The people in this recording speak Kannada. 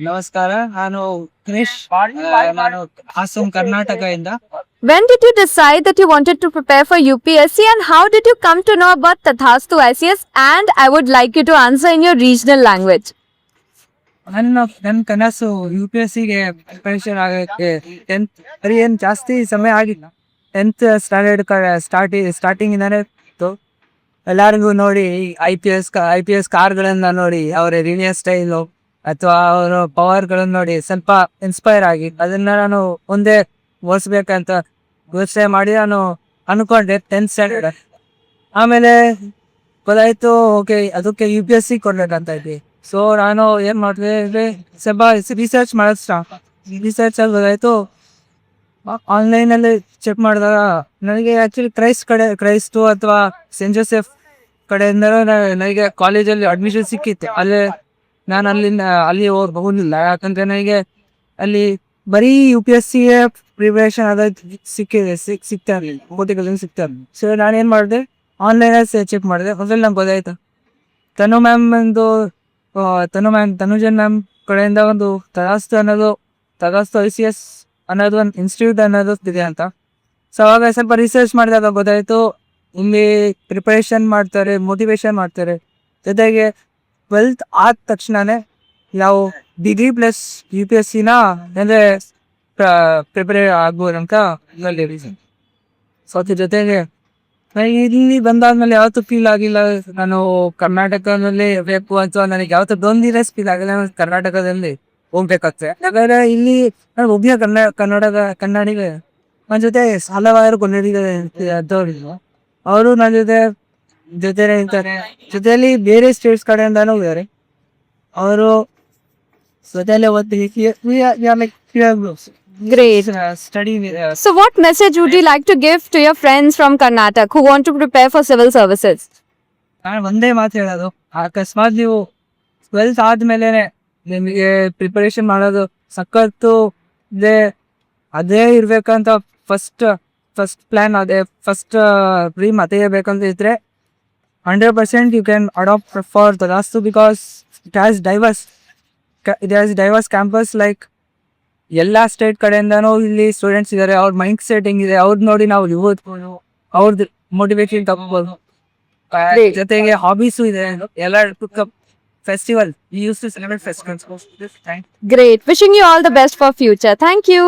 ನಮಸ್ಕಾರ. ನಾನು ಕ್ರಿಶ್. ನಾನು ಹಾಸನ್ ಕರ್ನಾಟಕದಿಂದ. When did you decide that you wanted to prepare for UPSC and how did you come to know about Tathastu ICS? And I would like you to answer in your regional language. ನನ್ನ ಕನಸು UPSCಗೆ ಪ್ರಿಪರೇಷನ್ ಆಗೋಕ್ಕೆ ಏನು ಜಾಸ್ತಿ ಸಮಯ ಆಗಿಲ್ಲ. 10th ಸ್ಟ್ಯಾಂಡರ್ಡ್ ಸ್ಟಾರ್ಟಿಂಗ್ ಇಂದಾನೆ ಇತ್ತು. ಎಲ್ಲರಿಗೂ ನೋಡಿ ಐ ಪಿ ಎಸ್ ಕಾರ್ಗಳನ್ನ ನೋಡಿ ಅವರ ರಿನಿಯರ್ ಸ್ಟೈಲು ಅಥವಾ ಅವರ ಪವರ್ಗಳನ್ನು ನೋಡಿ ಸ್ವಲ್ಪ ಇನ್ಸ್ಪೈರ್ ಆಗಿ ಅದನ್ನ ನಾನು ಮುಂದೆ ಓದಿಸ್ಬೇಕಂತ ಯೋಚನೆ ಮಾಡಿ ನಾನು ಅನ್ಕೊಂಡೆ 10th ಸ್ಟ್ಯಾಂಡರ್ಡ್. ಆಮೇಲೆ ಗೊತ್ತಾಯ್ತು ಓಕೆ ಅದಕ್ಕೆ UPSC ಕೊಡ್ಬೇಕಂತ ಇದ್ವಿ. ಸೊ ನಾನು ಏನು ಮಾಡಿದೆ ಸ್ವಲ್ಪ ರಿಸರ್ಚ್ ರಿಸರ್ಚ್ ಅಲ್ಲಿ ಗೊತ್ತಾಯ್ತು. ಆನ್ಲೈನಲ್ಲಿ ಚೆಕ್ ಮಾಡಿದಾಗ ನನಗೆ ಆ್ಯಕ್ಚುಲಿ ಕ್ರೈಸ್ಟು ಅಥವಾ ಸೆಂಟ್ ಜೋಸೆಫ್ ಕಡೆಯಿಂದ ನನಗೆ ಕಾಲೇಜಲ್ಲಿ ಅಡ್ಮಿಷನ್ ಸಿಕ್ಕಿತ್ತು. ನಾನು ಅಲ್ಲಿ ಹೋಗಲಿಲ್ಲ, ಯಾಕಂದರೆ ನನಗೆ ಅಲ್ಲಿ ಬರೀ UPSCಗೆ ಪ್ರಿಪ್ರೇಷನ್ ಆದ ಸಿಗ್ತಾ ಇರಲಿಲ್ಲ, ಓದಿಗಳನ್ನು ಸಿಗ್ತಾ ಇರಲಿಲ್ಲ. ಸೊ ನಾನೇನು ಮಾಡಿದೆ, ಆನ್ಲೈನಲ್ಲಿ ಚೆಕ್ ಮಾಡಿದೆ. ಮೊದಲು ನಂಗೆ ಗೊತ್ತಾಯ್ತು ತನುಜನ್ ಮ್ಯಾಮ್ ಕಡೆಯಿಂದ ಒಂದು ತಗಾಸ್ತು ICS ಅನ್ನೋದು ಒಂದು ಇನ್ಸ್ಟಿಟ್ಯೂಟ್ ಅನ್ನೋದು ಇದೆ ಅಂತ. ಸೊ ಅವಾಗ ಸ್ವಲ್ಪ ರಿಸರ್ಚ್ ಮಾಡಿದಾಗ ಗೊತ್ತಾಯಿತು ಇಲ್ಲಿ ಪ್ರಿಪರೇಷನ್ ಮಾಡ್ತಾರೆ, ಮೋಟಿವೇಶನ್ ಮಾಡ್ತಾರೆ. ಜೊತೆಗೆ 12th ಆದ ತಕ್ಷಣವೇ ನಾವು ಡಿಗ್ರಿ ಪ್ಲಸ್ UPSCನ ಅಂದರೆ ಪ್ರಿಪೇರ್ ಆಗ್ಬೋದು ಅಂತ ರೀಸನ್. ಸೊ ಅದ್ರ ಜೊತೆಗೆ ನನಗೆ ಇಲ್ಲಿ ಬಂದಾದ್ಮೇಲೆ ಯಾವತ್ತೂ ಫೀಲ್ ಆಗಿಲ್ಲ ನಾನು ಕರ್ನಾಟಕದಲ್ಲೇ ಇರಬೇಕು ಅಥವಾ ನನಗೆ ಯಾವತ್ತೂ ಲೋನ್ಲಿನೆಸ್ ಫೀಲ್ ಆಗಿಲ್ಲ. ನಾನು ಕರ್ನಾಟಕದಲ್ಲಿ ಹೋಗ್ಬೇಕಾಗ್ತದೆ. ಯಾಕಂದರೆ ಇಲ್ಲಿ ನಾನು ಒಬ್ಬ ಕನ್ನಡಿಗ. ನನ್ನ ಜೊತೆ ಹಲವಾರು ಕನ್ನಡಿಗರು ಅವರು ನನ್ನ ಜೊತೆನೇ ಇರ್ತಾರೆ. ಜೊತೆಯಲ್ಲಿ ಬೇರೆ ಸ್ಟೇಟ್ಸ್ ಕಡೆಯಿಂದಾನು ಇದ್ದಾರೆ. ಅವರು ಜೊತೆಯಲ್ಲೇ Great. Study. So what message would you like to give to your friends from Karnataka who want to prepare for civil services? ನಾನು ಒಂದೇ ಮಾತು ಹೇಳೋದು, ಅಕಸ್ಮಾತ್ ನೀವು 12th ಆದ್ಮೇಲೆ ನಿಮಗೆ ಪ್ರಿಪರೇಷನ್ ಮಾಡೋದು ಸಖತ್ತು ಅದೇ ಇರ್ಬೇಕಂತ ಫಸ್ಟ್ ಪ್ಲ್ಯಾನ್ ಫಸ್ಟ್ ಡ್ರೀಮ್ ಅದೇ ಬೇಕಂತ ಇದ್ರೆ 100% you can adapt for Tathastu because it has diverse campus. Like ಎಲ್ಲ ಸ್ಟೇಟ್ ಕಡೆಯಿಂದನೂ ಇಲ್ಲಿ ಸ್ಟೂಡೆಂಟ್ಸ್ ಇದ್ದಾರೆ. ಅವ್ರ ಮೈಂಡ್ ಸೆಟ್ ಹೆಂಗಿದೆ ಅವ್ರದ್ದು ನೋಡಿ ನಾವು ಓದ್ಬೋದು, ಅವ್ರದ್ದು ಮೋಟಿವೇಶನ್ ತಗೋಬೋದು. ಜೊತೆಗೆ ಹಾಬೀಸು ಇದೆ. ಎಲ್ಲ festival. We used to celebrate festivals. Great. Wishing you all the best for future. Thank you.